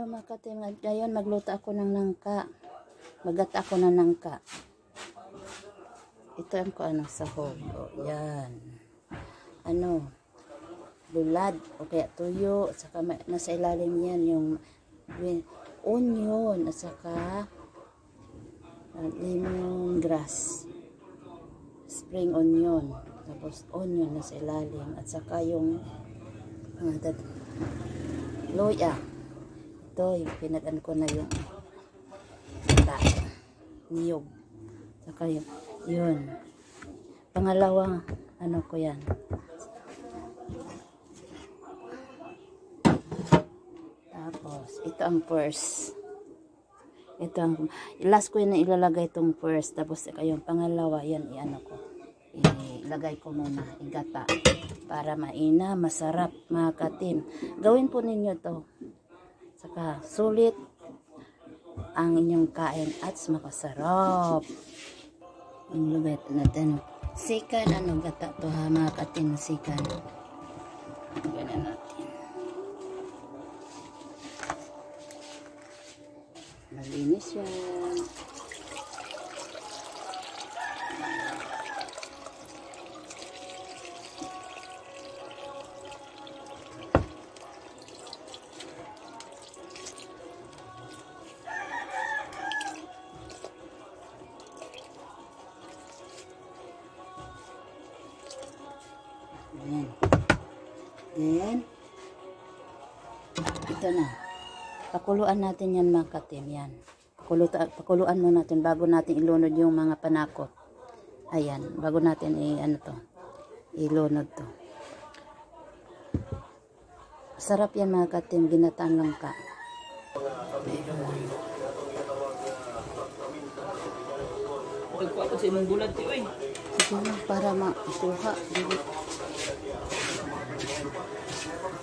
mga katim, ngayon magluto ako ng nangka. Magata ako ng nangka. Ito ang ko sahog. O, yan. Lulad o kaya tuyo. At saka nasa ilalim yan yung onion. At saka lemongrass. Spring onion. Tapos onion nasa ilalim. At saka yung loya. Ito yung pinag-an ko na yung niyog. Saka yun. Pangalawang ko yan. Tapos ito ang first. Ito ang last ko yun na ilalagay itong first. Tapos yung pangalawa yan ilagay ko muna igata para masarap mga katim. Gawin po ninyo to. Saka sulit ang inyong kain at makasarap. Ang lugay natin. Sikan gata to ha mga katim, sikan. Ganyan natin. Malinis yan. Then, ito na. Pakuluan natin yan mga katim. Yan. Pakuluan mo natin bago natin ilunod yung mga panakot. Ayan. Bago natin ilunod to. Sarap yan mga katim. Ginataan langka. Pagkuha ko sa imong bulat ti oy. Sige para makuha.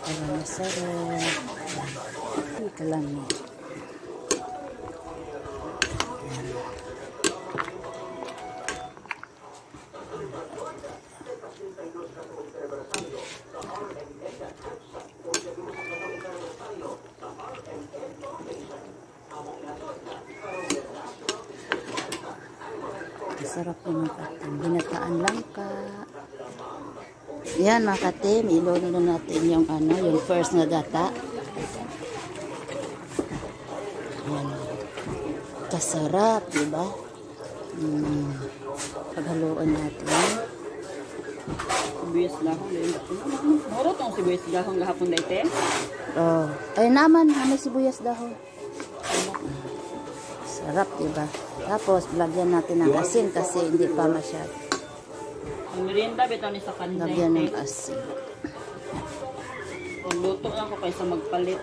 Para masarap. Kalami. Masarap yung mga katim. Binataan langka. Yan mga katim, ilunod natin yung yung first na gata. Yan. Kasarap, diba? Paghaluan natin. Sibuyas lahong dahil. Moro tong sibuyas lahong gahapon na ite. Oh. Ay naman, sibuyas dahon. Sarap, diba? Tapos, lagyan natin ng asin kasi hindi pa masyado. Ang merienda bitaw ni sa kanday. Lagyan ng asin. Luto lang ko kaysa magpalit.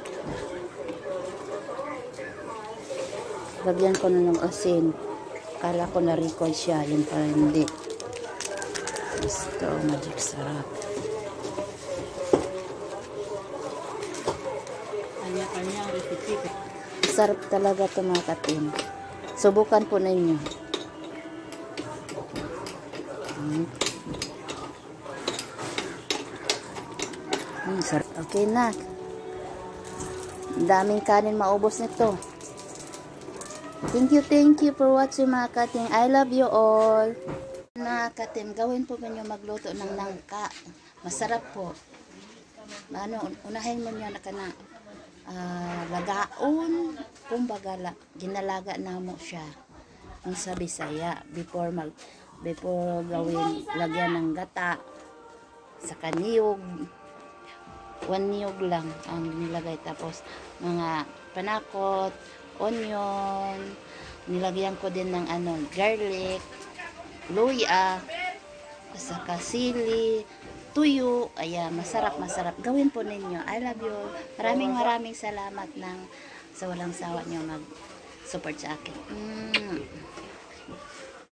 Lagyan ko na ng asin. Kala ko na-record siya. Yun pa hindi. Gusto, magic sarap. Kanya-kanyang recipe. Sarap talaga ito mga katim. Subukan po ninyo. Sarap. Okay na. Daming kanin maubos nito. Thank you for watching mga katim. I love you all. Mga katim, gawin po ninyo magluto ng nangka. Masarap po. Unahin mo nyo na lagaon. Kumbaga, ginalaga na mo siya. Ang sa Bisaya. Before gawin, lagyan ng gata. Sa kaniyog. 1 niyog lang ang nilagay. Tapos, mga panakot, onion, nilagyan ko din ng garlic, luya, saka sili, tuyo. Ayan, masarap. Gawin po ninyo. I love you. Maraming salamat sa walang sawa nyo mag-support sa akin.